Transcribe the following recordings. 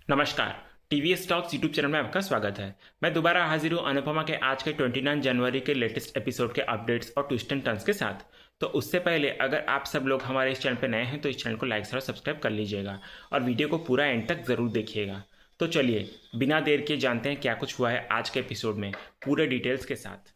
नमस्कार। TVS talks YouTube channel में आपका स्वागत है। मैं दोबारा हाजिर हूँ अनुपमा के आज के 29 जनवरी के लेटेस्ट एपिसोड के अपडेट्स और ट्विस्ट एंड टर्न्स के साथ। तो उससे पहले अगर आप सब लोग हमारे इस चैनल पर नए हैं तो इस चैनल को लाइक और सब्सक्राइब कर लीजिएगा और वीडियो को पूरा एंड तक ज़रूर देखिएगा। तो चलिए बिना देर के जानते हैं क्या कुछ हुआ है आज के एपिसोड में पूरे डिटेल्स के साथ।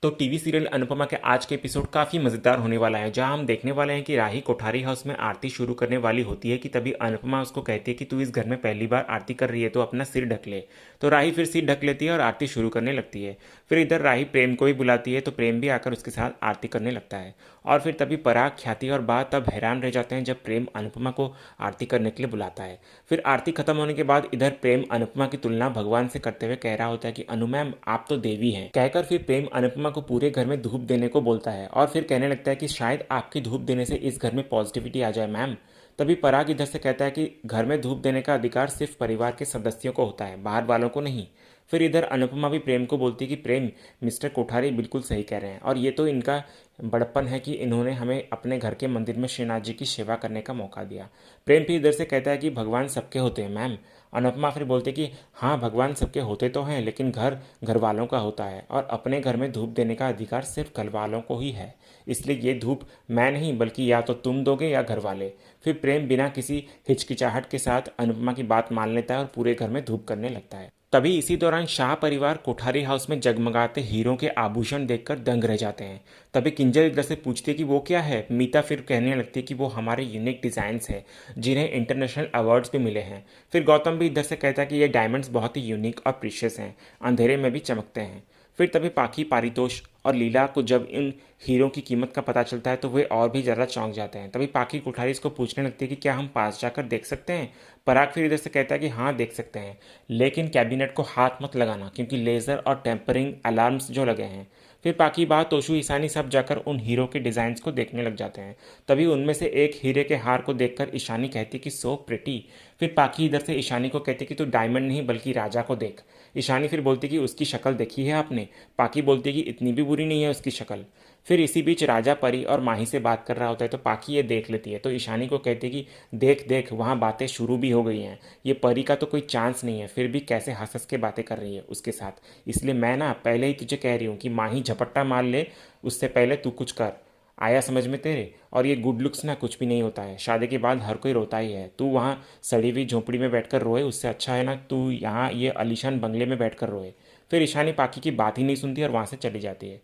तो टीवी सीरियल अनुपमा के आज के एपिसोड काफ़ी मज़ेदार होने वाला है, जहां हम देखने वाले हैं कि राही कोठारी हाउस में आरती शुरू करने वाली होती है कि तभी अनुपमा उसको कहती है कि तू इस घर में पहली बार आरती कर रही है तो अपना सिर ढक ले। तो राही फिर सिर ढक लेती है और आरती शुरू करने लगती है। फिर इधर राही प्रेम को भी बुलाती है तो प्रेम भी आकर उसके साथ आरती करने लगता है। और फिर तभी पराग, ख्याति और बा तब हैरान रह जाते हैं जब प्रेम अनुपमा को आरती करने के लिए बुलाता है। फिर आरती खत्म होने के बाद इधर प्रेम अनुपमा की तुलना भगवान से करते हुए कह रहा होता है कि अनु मैम आप तो देवी हैं। कहकर फिर प्रेम अनुपमा को पूरे घर में धूप देने को बोलता है और फिर कहने लगता है कि शायद आपकी धूप देने से इस घर में पॉजिटिविटी आ जाए मैम। तभी पराग इधर से कहता है कि घर में धूप देने का अधिकार सिर्फ परिवार के सदस्यों को होता है, बाहर वालों को नहीं। फिर इधर अनुपमा भी प्रेम को बोलती है कि प्रेम, मिस्टर कोठारी बिल्कुल सही कह रहे हैं और ये तो इनका बड़प्पन है कि इन्होंने हमें अपने घर के मंदिर में श्रीनाथ जी की सेवा करने का मौका दिया। प्रेम भी इधर से कहता है कि भगवान सबके होते हैं मैम। अनुपमा फिर बोलते कि हाँ भगवान सबके होते तो हैं, लेकिन घर घर वालों का होता है और अपने घर में धूप देने का अधिकार सिर्फ घर वालों को ही है। इसलिए ये धूप मैं नहीं बल्कि या तो तुम दोगे या घर वाले। फिर प्रेम बिना किसी हिचकिचाहट के साथ अनुपमा की बात मान लेता है और पूरे घर में धूप करने लगता है। तभी इसी दौरान शाह परिवार कोठारी हाउस में जगमगाते हीरों के आभूषण देखकर दंग रह जाते हैं। तभी किंजल इधर से पूछती है कि वो क्या है। मीता फिर कहने लगती है कि वो हमारे यूनिक डिज़ाइंस हैं जिन्हें इंटरनेशनल अवार्ड्स भी मिले हैं। फिर गौतम भी इधर से कहता है कि ये डायमंड्स बहुत ही यूनिक और प्रीशियस हैं, अंधेरे में भी चमकते हैं। फिर तभी पाखी, पारितोष और लीला को जब इन हीरों की कीमत का पता चलता है तो वे और भी ज़्यादा चौंक जाते हैं। तभी पाखी कोठारी इसको पूछने लगती है कि क्या हम पास जाकर देख सकते हैं। पराग फिर इधर से कहता है कि हाँ देख सकते हैं, लेकिन कैबिनेट को हाथ मत लगाना क्योंकि लेज़र और टेम्परिंग अलार्म्स जो लगे हैं। फिर बाकी बात तोशु, ईशानी सब जाकर उन हीरो के डिज़ाइंस को देखने लग जाते हैं। तभी उनमें से एक हीरे के हार को देखकर ईशानी कहती कि सो प्रिटी। फिर पाखी इधर से ईशानी को कहती कि तू डायमंड नहीं बल्कि राजा को देख। ईशानी फिर बोलती कि उसकी शक्ल देखी है आपने। पाखी बोलती कि इतनी भी बुरी नहीं है उसकी शक्ल। फिर इसी बीच राजा परी और माही से बात कर रहा होता है तो पाखी ये देख लेती है तो ईशानी को कहती कि देख देख वहाँ बातें शुरू भी हो गई हैं, ये परी का तो कोई चांस नहीं है, फिर भी कैसे हंस हंस के बातें कर रही है उसके साथ। इसलिए मैं ना पहले ही तुझे कह रही हूँ कि माही झपट्टा मार ले, उससे पहले तू कुछ कर। आया समझ में तेरे? और ये गुड लुक्स ना कुछ भी नहीं होता है, शादी के बाद हर कोई रोता ही है। तू वहाँ सड़ी हुई झोंपड़ी में बैठकर रोए उससे अच्छा है ना तू यहाँ ये आलीशान बंगले में बैठकर रोए। फिर ईशानी पाखी की बात ही नहीं सुनती और वहाँ से चली जाती है।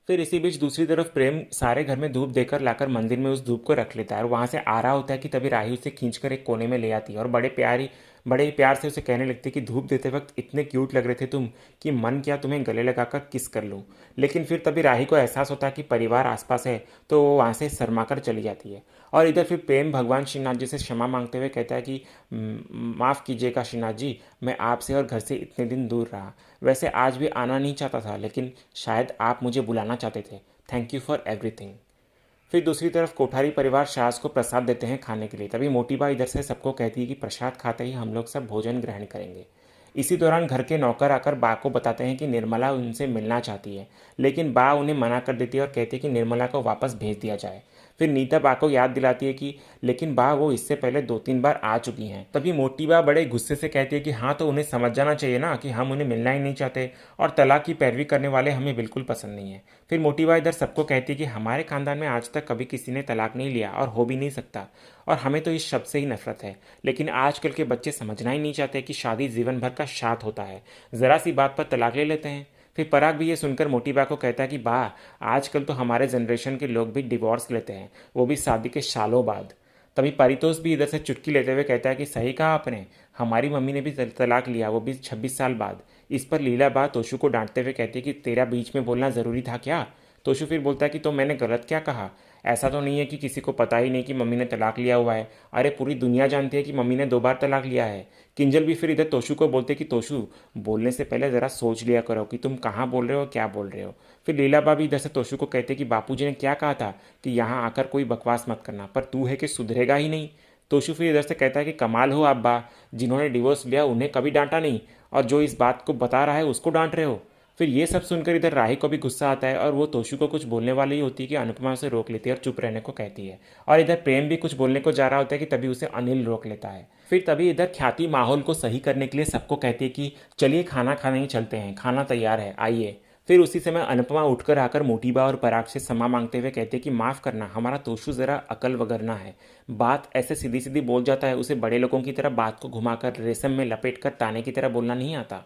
फिर इसी बीच दूसरी तरफ प्रेम सारे घर में धूप देकर लाकर मंदिर में उस धूप को रख लेता है और वहाँ से आ रहा होता है कि तभी राही उसे खींचकर एक कोने में ले आती है और बड़े ही प्यार से उसे कहने लगती है कि धूप देते वक्त इतने क्यूट लग रहे थे तुम कि मन किया तुम्हें गले लगाकर किस कर लूँ। लेकिन फिर तभी राही को एहसास होता है कि परिवार आसपास है तो वो वहाँ से शर्माकर चली जाती है। और इधर फिर प्रेम भगवान श्रीनाथ जी से क्षमा मांगते हुए कहता है कि माफ़ कीजिएगा श्रीनाथ जी, मैं आपसे और घर से इतने दिन दूर रहा। वैसे आज भी आना नहीं चाहता था लेकिन शायद आप मुझे बुलाना चाहते थे। Thank you for everything. फिर दूसरी तरफ कोठारी परिवार सास को प्रसाद देते हैं खाने के लिए। तभी मोटी बा इधर से सबको कहती है कि प्रसाद खाते ही हम लोग सब भोजन ग्रहण करेंगे। इसी दौरान घर के नौकर आकर बा को बताते हैं कि निर्मला उनसे मिलना चाहती है, लेकिन बा उन्हें मना कर देती है और कहती है कि निर्मला को वापस भेज दिया जाए। फिर नीता बा को याद दिलाती है कि लेकिन बा वो इससे पहले 2-3 बार आ चुकी हैं। तभी मोटी बा बड़े गुस्से से कहती है कि हाँ तो उन्हें समझ जाना चाहिए ना कि हम उन्हें मिलना ही नहीं चाहते और तलाक की पैरवी करने वाले हमें बिल्कुल पसंद नहीं है। फिर मोटी बा इधर सबको कहती है कि हमारे खानदान में आज तक कभी किसी ने तलाक नहीं लिया और हो भी नहीं सकता और हमें तो इस शब्द से ही नफरत है। लेकिन आजकल के बच्चे समझना ही नहीं चाहते कि शादी जीवन भर का साथ होता है, ज़रा सी बात पर तलाक ले लेते हैं। फिर पराग भी ये सुनकर मोटी बा को कहता है कि बा आजकल तो हमारे जनरेशन के लोग भी डिवोर्स लेते हैं, वो भी शादी के सालों बाद। तभी परितोष भी इधर से चुटकी लेते हुए कहता है कि सही कहा आपने, हमारी मम्मी ने भी तलाक लिया, वो भी 26 साल बाद। इस पर लीला बा तोशु को डांटते हुए कहती है कि तेरा बीच में बोलना ज़रूरी था क्या। तोशु फिर बोलता है कि तो मैंने गलत क्या कहा? ऐसा तो नहीं है कि किसी को पता ही नहीं कि मम्मी ने तलाक लिया हुआ है। अरे पूरी दुनिया जानती है कि मम्मी ने 2 बार तलाक लिया है। किंजल भी फिर इधर तोशु को बोलते कि तोशु बोलने से पहले ज़रा सोच लिया करो कि तुम कहाँ बोल रहे हो, क्या बोल रहे हो। फिर लीलाबा भी इधर से तोशु को कहते कि बापूजी ने क्या कहा था कि यहाँ आकर कोई बकवास मत करना, पर तू है कि सुधरेगा ही नहीं। तोशु फिर इधर से कहता है कि कमाल हो आप बा, जिन्होंने डिवोर्स लिया उन्हें कभी डांटा नहीं और जो इस बात को बता रहा है उसको डांट रहे हो। फिर ये सब सुनकर इधर राही को भी गुस्सा आता है और वो तोशु को कुछ बोलने वाली ही होती है कि अनुपमा उसे रोक लेती है और चुप रहने को कहती है। और इधर प्रेम भी कुछ बोलने को जा रहा होता है कि तभी उसे अनिल रोक लेता है। फिर तभी इधर ख्याति माहौल को सही करने के लिए सबको कहती है कि चलिए खाना खाने ही चलते हैं, खाना तैयार है, आइए। फिर उसी समय अनुपमा उठकर आकर मोटीबा और पराग से क्षमा मांगते हुए कहते हैं कि माफ़ करना, हमारा तोशु ज़रा अकल वगरना है, बात ऐसे सीधी सीधी बोल जाता है, उसे बड़े लोगों की तरह बात को घुमाकर रेशम में लपेट कर ताने की तरह बोलना नहीं आता।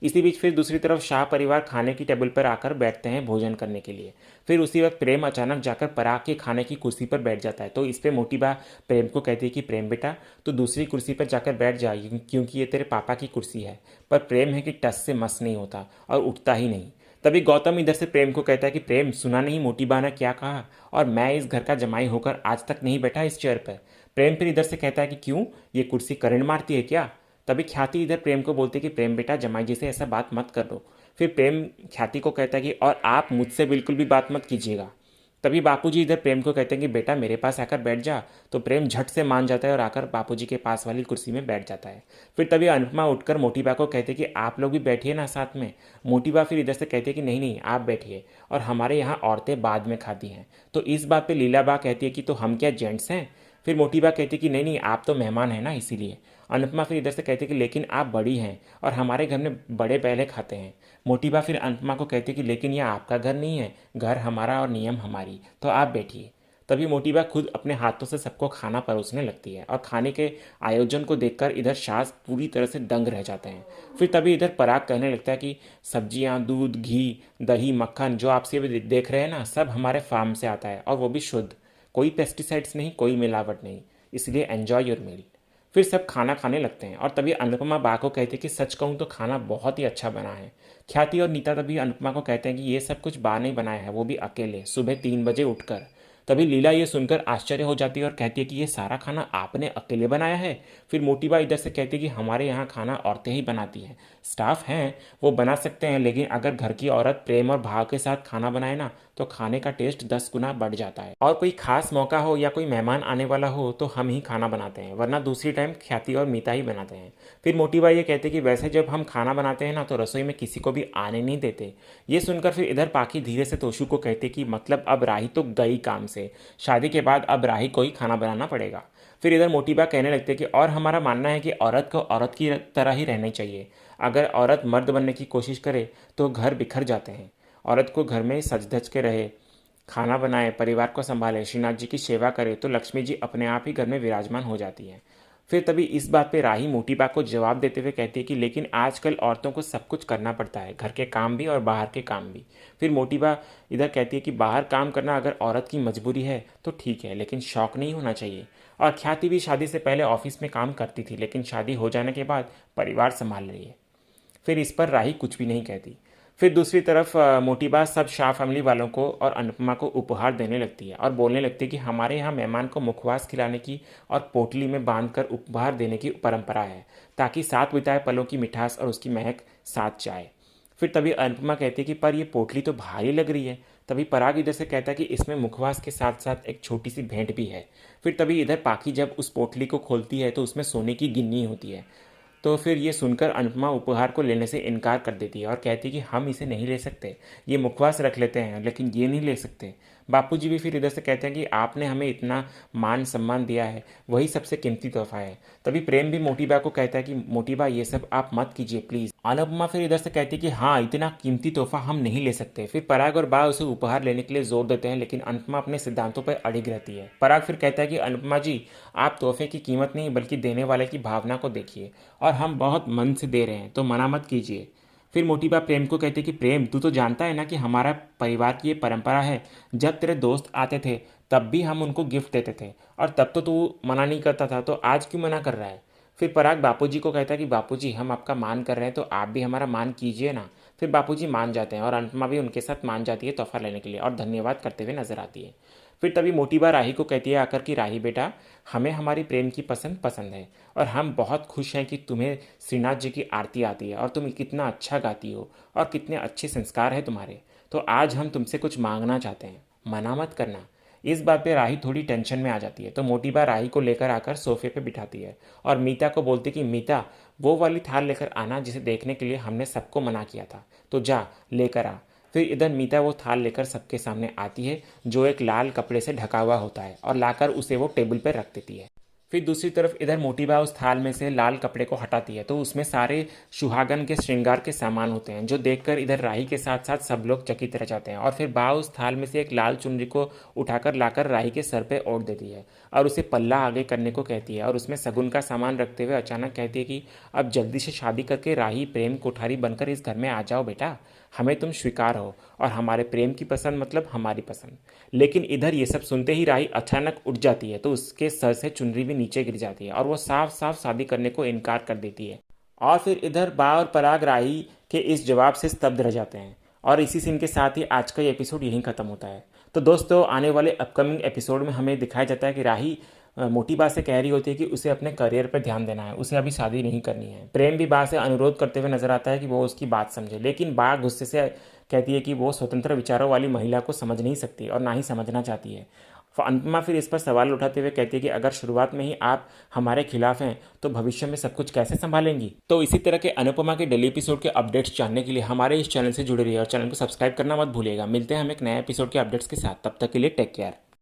इसी बीच फिर दूसरी तरफ शाह परिवार खाने की टेबल पर आकर बैठते हैं भोजन करने के लिए। फिर उसी वक्त प्रेम अचानक जाकर पराग के खाने की कुर्सी पर बैठ जाता है, तो इस पर मोटीबा प्रेम को कहती है कि प्रेम बेटा, तो दूसरी कुर्सी पर जाकर बैठ जा, क्योंकि ये तेरे पापा की कुर्सी है। पर प्रेम है कि टस से मस नहीं होता और उठता ही नहीं। तभी गौतम इधर से प्रेम को कहता है कि प्रेम, सुना नहीं मोटीबा ने क्या कहा, और मैं इस घर का जमाई होकर आज तक नहीं बैठा इस चेयर पर। प्रेम फिर इधर से कहता है कि क्यों, ये कुर्सी करंट मारती है क्या। तभी ख्याति इधर प्रेम को बोलती है कि प्रेम बेटा, जमाई जी से ऐसा बात मत कर लो। फिर प्रेम ख्याति को कहता है कि और आप मुझसे बिल्कुल भी बात मत कीजिएगा। तभी बापूजी इधर प्रेम को कहते हैं कि बेटा मेरे पास आकर बैठ जा, तो प्रेम झट से मान जाता है और आकर बापूजी के पास वाली कुर्सी में बैठ जाता है। फिर तभी अनुपमा उठकर मोटीबा को कहते हैं कि आप लोग भी बैठिए ना साथ में। मोटीबा फिर इधर से कहते हैं कि नहीं नहीं, आप बैठिए, और हमारे यहाँ औरतें बाद में खाती हैं। तो इस बात पर लीलाबा कहती है कि तो हम क्या जेंट्स हैं। फिर मोटीबा कहती कि नहीं नहीं, आप तो मेहमान हैं ना, इसीलिए। अनुपमा फिर इधर से कहती कि लेकिन आप बड़ी हैं और हमारे घर में बड़े पहले खाते हैं। मोटीबा फिर अनुपमा को कहती कि लेकिन यह आपका घर नहीं है, घर हमारा और नियम हमारी, तो आप बैठिए। तभी मोटीबा खुद अपने हाथों से सबको खाना परोसने लगती है और खाने के आयोजन को देखकर इधर शास पूरी तरह से दंग रह जाते हैं। फिर तभी इधर पराग कहने लगता है कि सब्जियां, दूध, घी, दही, मक्खन जो आप से देख रहे हैं ना, सब हमारे फार्म से आता है और वो भी शुद्ध, कोई पेस्टिसाइड्स नहीं, कोई मिलावट नहीं, इसलिए एन्जॉय योर मील। फिर सब खाना खाने लगते हैं और तभी अनुपमा बा को कहते हैं कि सच कहूँ तो खाना बहुत ही अच्छा बना है। ख्याति और नीता तभी अनुपमा को कहते हैं कि ये सब कुछ बा ने बनाया है, वो भी अकेले, सुबह 3 बजे उठकर। तभी लीला ये सुनकर आश्चर्य हो जाती है और कहती है कि ये सारा खाना आपने अकेले बनाया है। फिर मोटीबा इधर से कहती है कि हमारे यहाँ खाना औरतें ही बनाती हैं, स्टाफ हैं वो बना सकते हैं, लेकिन अगर घर की औरत प्रेम और भाव के साथ खाना बनाए ना, तो खाने का टेस्ट 10 गुना बढ़ जाता है। और कोई खास मौका हो या कोई मेहमान आने वाला हो तो हम ही खाना बनाते हैं, वरना दूसरी टाइम ख्याति और मीता ही बनाते हैं। फिर मोटीबा ये कहते कि वैसे जब हम खाना बनाते हैं ना, तो रसोई में किसी को भी आने नहीं देते। ये सुनकर फिर इधर पाखी धीरे से तोशु को कहते कि मतलब अब राही तो गई काम से, शादी के बाद अब राही को ही खाना बनाना पड़ेगा। फिर इधर मोटीबा कहने लगते कि और हमारा मानना है कि औरत को औरत की तरह ही रहनी चाहिए। अगर औरत मर्द बनने की कोशिश करे तो घर बिखर जाते हैं। औरत को घर में सज धज के रहे, खाना बनाए, परिवार को संभाले, श्रीनाथ जी की सेवा करे, तो लक्ष्मी जी अपने आप ही घर में विराजमान हो जाती है। फिर तभी इस बात पे राही मोटीबा को जवाब देते हुए कहती है कि लेकिन आजकल औरतों को सब कुछ करना पड़ता है, घर के काम भी और बाहर के काम भी। फिर मोटीबा इधर कहती है कि बाहर काम करना अगर औरत की मजबूरी है तो ठीक है, लेकिन शौक नहीं होना चाहिए। और ख्याति भी शादी से पहले ऑफिस में काम करती थी, लेकिन शादी हो जाने के बाद परिवार संभाल रही है। फिर इस पर राही कुछ भी नहीं कहती। फिर दूसरी तरफ मोटीबा सब शाह फैमिली वालों को और अनुपमा को उपहार देने लगती है और बोलने लगती है कि हमारे यहाँ मेहमान को मुखवास खिलाने की और पोटली में बांधकर उपहार देने की परंपरा है, ताकि साथ बिताए पलों की मिठास और उसकी महक साथ जाए। फिर तभी अनुपमा कहती है कि पर ये पोटली तो भारी लग रही है। तभी पराग इधर से कहता है कि इसमें मुखवास के साथ साथ एक छोटी सी भेंट भी है। फिर तभी इधर पाखी जब उस पोटली को खोलती है तो उसमें सोने की गिन्नी होती है। तो फिर ये सुनकर अनुपमा उपहार को लेने से इनकार कर देती है और कहती है कि हम इसे नहीं ले सकते, ये मुखवास रख लेते हैं, लेकिन ये नहीं ले सकते। बापूजी भी फिर इधर से कहते हैं कि आपने हमें इतना मान सम्मान दिया है, वही सबसे कीमती तोहफा है। तभी प्रेम भी मोटीबा को कहता है कि मोटीबा ये सब आप मत कीजिए प्लीज़। अनुपमा फिर इधर से कहती है कि हाँ, इतना कीमती तोहफा हम नहीं ले सकते। फिर पराग और बा उसे उपहार लेने के लिए जोर देते हैं, लेकिन अनुपमा अपने सिद्धांतों पर अड़िग रहती है। पराग फिर कहता है कि अनुपमा जी, आप तोहफे की कीमत नहीं बल्कि देने वाले की भावना को देखिए, और हम बहुत मन से दे रहे हैं, तो मना मत कीजिए। फिर मोटीबा प्रेम को कहते कि प्रेम, तू तो जानता है ना कि हमारा परिवार की ये परंपरा है, जब तेरे दोस्त आते थे तब भी हम उनको गिफ्ट देते थे, और तब तो तू मना नहीं करता था, तो आज क्यों मना कर रहा है। फिर पराग बापूजी को कहता है कि बापूजी, हम आपका मान कर रहे हैं तो आप भी हमारा मान कीजिए ना। फिर बापूजी मान जाते हैं और अनुपमा भी उनके साथ मान जाती है तोहफा लेने के लिए और धन्यवाद करते हुए नजर आती है। फिर तभी मोटीबा राही को कहती है आकर कि राही बेटा, हमें हमारी प्रेम की पसंद पसंद है और हम बहुत खुश हैं कि तुम्हें श्रीनाथ जी की आरती आती है और तुम कितना अच्छा गाती हो और कितने अच्छे संस्कार हैं तुम्हारे। तो आज हम तुमसे कुछ मांगना चाहते हैं, मना मत करना। इस बात पे राही थोड़ी टेंशन में आ जाती है, तो मोटी बा राही को लेकर आकर सोफे पे बिठाती है और मीता को बोलती कि मीता, वो वाली थाल लेकर आना जिसे देखने के लिए हमने सबको मना किया था, तो जा लेकर आ। फिर इधर मीता वो थाल लेकर सबके सामने आती है जो एक लाल कपड़े से ढका हुआ होता है और लाकर उसे वो टेबल पर रख देती है। फिर दूसरी तरफ इधर मोटी बा उस थाल में से लाल कपड़े को हटाती है तो उसमें सारे सुहागन के श्रृंगार के सामान होते हैं, जो देखकर इधर राही के साथ साथ सब लोग चकित रह जाते हैं। और फिर बा उस थाल में से एक लाल चुनरी को उठाकर लाकर राही के सर पे ओढ़ देती है और उसे पल्ला आगे करने को कहती है और उसमें सगुन का सामान रखते हुए अचानक कहती है कि अब जल्दी से शादी करके राही प्रेम कोठारी बनकर इस घर में आ जाओ बेटा, हमें तुम स्वीकार हो और हमारे प्रेम की पसंद मतलब हमारी पसंद। लेकिन इधर ये सब सुनते ही राही अचानक उठ जाती है तो उसके सर से चुनरी भी नीचे गिर जाती है और वो साफ साफ शादी करने को इनकार कर देती है। और फिर इधर बा और पराग राही के इस जवाब से स्तब्ध रह जाते हैं और इसी सीन के साथ ही आज का ये एपिसोड यहीं खत्म होता है। तो दोस्तों, आने वाले अपकमिंग एपिसोड में हमें दिखाया जाता है कि राही मोटी बा से कह रही होती है कि उसे अपने करियर पर ध्यान देना है, उसे अभी शादी नहीं करनी है। प्रेम भी बा से अनुरोध करते हुए नजर आता है कि वो उसकी बात समझे, लेकिन बा गुस्से से कहती है कि वो स्वतंत्र विचारों वाली महिला को समझ नहीं सकती और ना ही समझना चाहती है। अनुपमा फिर इस पर सवाल उठाते हुए कहती है कि अगर शुरुआत में ही आप हमारे खिलाफ हैं तो भविष्य में सब कुछ कैसे संभालेंगी। तो इसी तरह के अनुपमा के डेली एपिसोड के अपडेट्स जानने के लिए हमारे इस चैनल से जुड़े रहिए और चैनल को सब्सक्राइब करना मत भूलिएगा। मिलते हैं हम एक नए एपिसोड के अपडेट्स के साथ, तब तक के लिए टेक केयर।